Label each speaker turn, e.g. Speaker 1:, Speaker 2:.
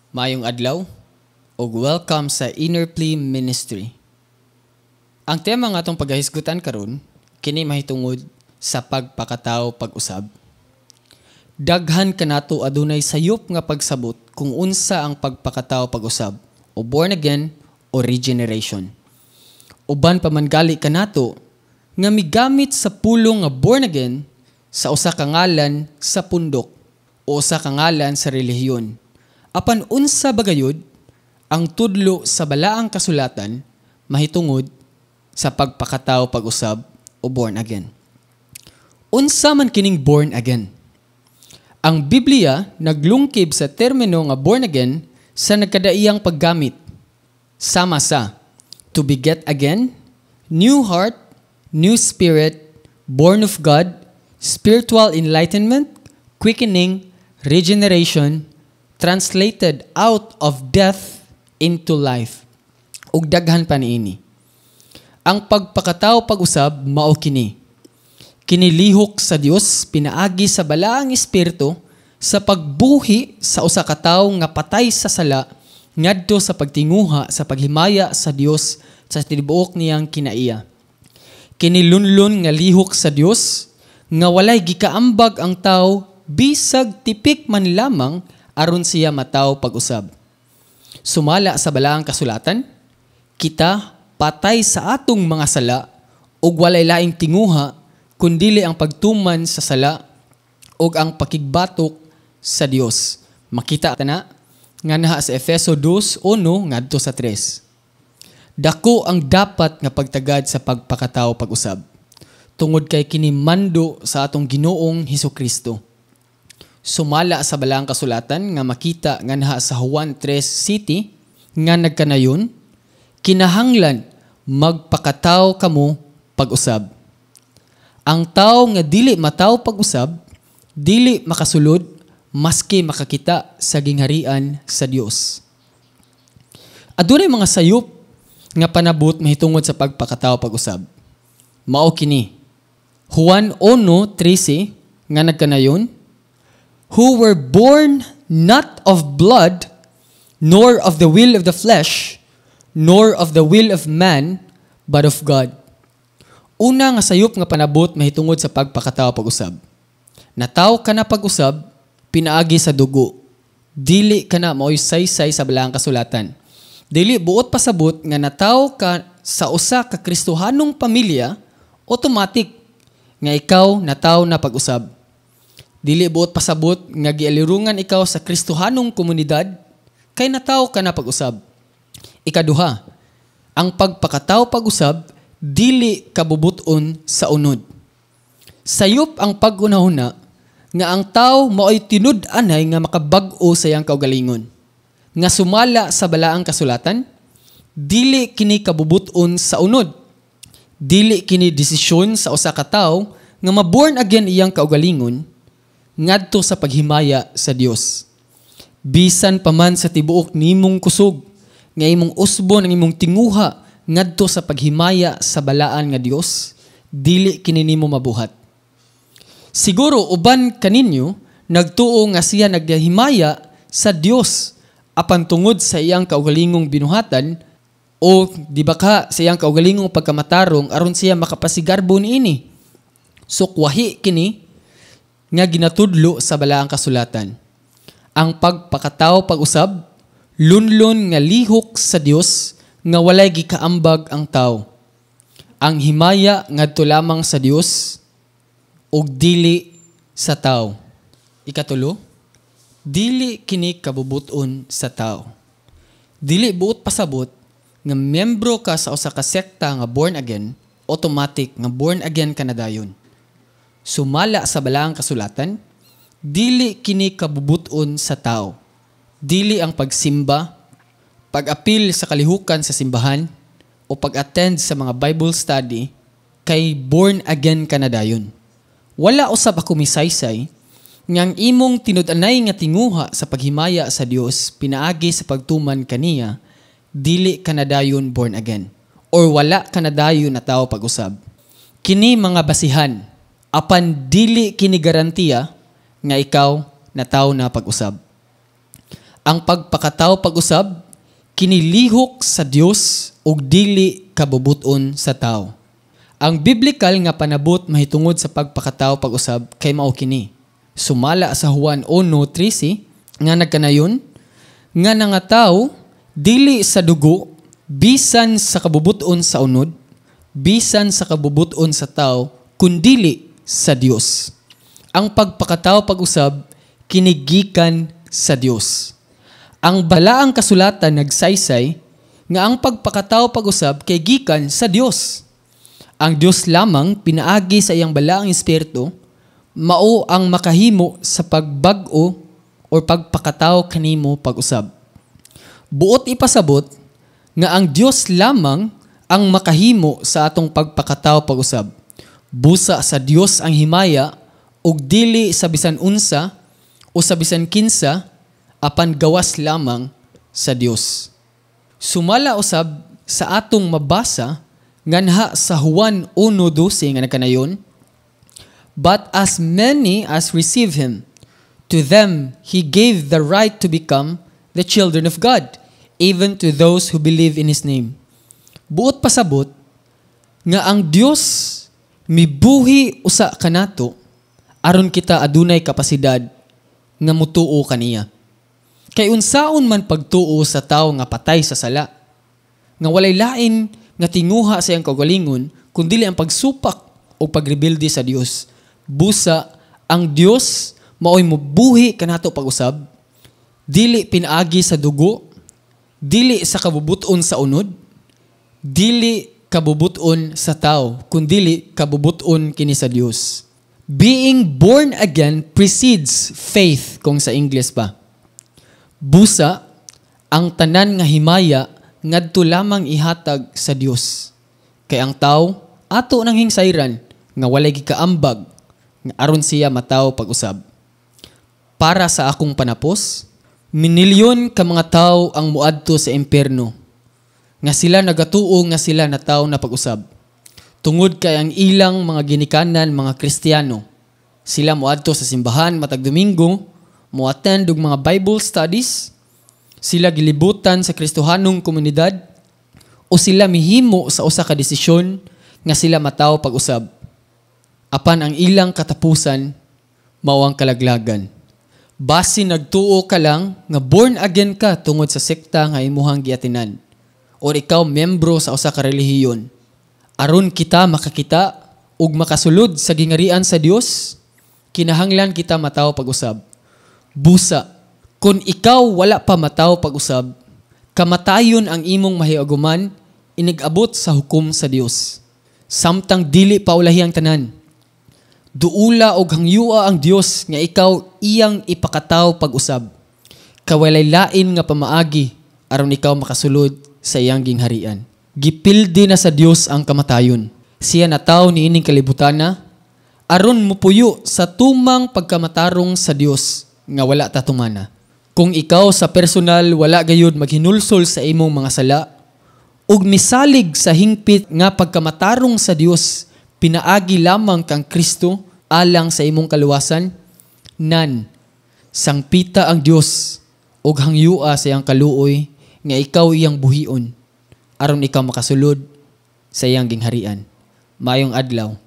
Speaker 1: Maayong adlaw ug welcome sa Inner Plea Ministry. Ang tema nga atong pagahisgutan karon kini mahitungod sa pagpakatao pag-usab. Daghan kanato adunay sayop nga pagsabot kung unsa ang pagpakatao pag-usab o born again o regeneration. Uban pa man gali kanato nga migamit sa pulong nga born again sa usa ka ngalan sa pundok o usa ka ngalan sa relihiyon. Apan unsa bagayod ang tudlo sa balaang kasulatan mahitungod sa pagpakatao pag-usab o born again. Unsa man kining born again? Ang Biblia naglungkib sa termino nga born again sa nagkadaiyang paggamit. Sama sa to beget again, new heart, new spirit, born of God, spiritual enlightenment, quickening, regeneration, translated out of death into life. Ug daghan pa niini. Ang pagpakatao pag-usab mao kini. Kinilihok sa Dios pinaagi sa balaang espiritu sa pagbuhi sa usa ka tawo nga patay sa sala ngadto sa pagtinguha sa paghimaya sa Dios sa tibuok niyang kinaiya. Kinilunlon nga lihok sa Dios nga walay gikaambag ang tawo bisag tipik man lamang aron siya mataw pag-usab. Sumala sa balaang kasulatan, kita patay sa atong mga sala ug walay laing tinguha kundili ang pagtuman sa sala ug ang pakigbatok sa Dios. Makita na nga naha sa Efeso 2:1 ngadto sa 3. Dako ang dapat nga pagtagad sa pagpakatao pag-usab tungod kay kini mando sa atong Ginoong Hesukristo. Sumala sa balaang kasulatan nga makita nga naha sa Juan 3:7 nga nagkanayon, kinahanglan magpakatao kamo pag-usab. Ang tao nga dili mataw pag-usab, dili makasulod maski makakita sa gingharian sa Dios. Adunay mga sayop nga panabot mahitungod sa pagpakatao pag-usab. Mao kini. Juan 1:13 nga nagkanayon, who were born not of blood, nor of the will of the flesh, nor of the will of man, but of God. Una nga sayop nga panabot mahitungod sa pagpakatao pag-usab. Nataw ka na pag-usab, pinaagi sa dugo. Dili ka na mao'y saysay sa balaang kasulatan. Dili buot pasabot nga nataw ka sa usa ka Kristohanong pamilya, automatic nga ikaw nataw na pag-usab. Dili buot pasabot nga gialirungan ikaw sa Kristohanong komunidad, kay nataw ka na pag-usab. Ikaduha, ang pagpakatao pag-usab, dili kabubuton sa unod. Sayop ang pag-unahuna nga ang tao mao'y tinud-anay nga makabag-o sa iyang kaugalingon. Nga sumala sa balaang kasulatan, dili kini kabubuton sa unod. Dili kini desisyon sa usa ka tawo nga ma-born again iyang kaugalingon ngadto sa paghimaya sa Dios. Bisan pa man sa tibuok nimong kusog, nga imong usbon ang imong tinguha ngadto sa paghimaya sa balaan nga Dios, dili kini nimo mabuhat. Siguro uban kaninyo nagtuo nga siya naghimaya sa Dios apan tungod sa iyang kaugalingong binuhatan o di ba ka sa iyang kaugalingong pagkamatarong aron siya makapasigarbo niini. So wahi kini nga ginatudlo sa balaang kasulatan. Ang pagpakatao pag-usab, lunlon nga lihok sa Dios nga walay gikaambag ang tao. Ang himaya ngadto lamang sa Dios ug dili sa tao. Ikatulo, dili kini kabubuton sa tao. Dili buot pasabot nga membro ka sa usa ka sekta nga born again, automatic nga born again ka na dayon. Sumala sa balaang kasulatan, dili kini kabubuton sa tao. Dili ang pagsimba, pag-apil sa kalihukan sa simbahan, o pag-attend sa mga Bible study, kay born again ka na dayon. Wala usab ako misaysay, ngang imong tinud-anay nga tinguha sa paghimaya sa Dios, pinaagi sa pagtuman kaniya, dili ka na dayon born again. Or wala ka na dayon na tao pag-usab. Kini mga basihan, apan dili kini garantiya nga ikaw na tao na pag-usab. Ang pagpakatawo pag-usab kinilihok sa Dios ug dili kabubuton sa tao. Ang biblikal nga panabot mahitungod sa pagpakatawo pag-usab kay mao kini. Sumala sa Juan 1:13 nga nagkanayon nga nangataw dili sa dugo bisan sa kabubuton sa unod, bisan sa kabubuton sa tao kundili sa Dios. Ang pagpakatawo pag-usab kinigikan sa Dios. Ang balaang kasulatan nagsaysay nga ang pagpakatawo pag-usab kay gikan sa Dios. Ang Dios lamang pinaagi sa iyang balaang espiritu mao ang makahimo sa pagbag-o o pagpakatawo kanimo pag-usab. Buot ipasabot nga ang Dios lamang ang makahimo sa atong pagpakatawo pag-usab. Busa sa Dios ang himaya ug dili sa bisan unsa o sa bisan kinsa apan gawas lamang sa Dios. Sumala usab sa atong mabasa nganha sa Juan 1:12 nga nagkanayon, "But as many as receive him, to them he gave the right to become the children of God, even to those who believe in his name." Buot pasabot nga ang Dios mibuhi usa kanato aron kita adunay kapasidad nga mutuo kaniya. Kay unsaon man pagtuo sa tawo nga patay sa sala, nga walay lain nga tinguha sa iyang kaugalingon, kundi ang pagsupak o pagrebelde sa Dios. Busa, ang Dios mao'y mubuhi kanato pag-usab, dili pinaagi sa dugo, dili sa kabubuton sa unod, dili kabubuton sa tao, kundi kabubuton kini sa Dios. Being born again precedes faith, kung sa English pa. Busa, ang tanan nga himaya ngadto lamang ihatag sa Dios. Kay ang tao ato nang hingsayran nga walay gikaambag nga aron siya matawo pag-usab. Para sa akong panapos, minilyon ka mga tao ang muadto sa impierno nga sila nagatuo nga sila na tao na pag-usab. Tungod kay ang ilang mga ginikanan mga Kristiyano, sila muadto sa simbahan matag Domingo, muattend og mga Bible studies, sila gilibutan sa Kristohanong komunidad, o sila mihimo sa usa ka desisyon nga sila matawo pag-usab. Apan ang ilang katapusan mao ang kalaglagan. Basi nagtuo ka lang nga born again ka tungod sa sekta nga imuhang giatinan, o ikaw membro sa usa ka relihiyon, aron kita makakita ug makasulod sa gingarian sa Dios, kinahanglan kita matawo pag-usab. Busa, kung ikaw wala pa matawo pag-usab, kamatayon ang imong mahiaguman inigabot sa hukom sa Dios. Samtang dili pa ulahi ang tanan. Duula og hangyua ang Dios nga ikaw iyang ipakataw pag-usab. Kawalay lain nga pamaagi aron ikaw makasulod sa iyang gingharian. Gipildi na sa Dios ang kamatayon. Siya nataw ni ining kalibutana aron mupuyo sa tumang pagkamatarong sa Dios nga wala tatumana. Kung ikaw sa personal wala gayud maghinulsol sa imong mga sala ug misalig sa hingpit nga pagkamatarong sa Dios, pinaagi lamang kang Kristo alang sa imong kaluwasan, nan sangpita ang Dios ug hangyua sa iyang kaluoy nga ikaw iyang buhion aron ikaw makasulod sa iyang gingharian. Mayong adlaw.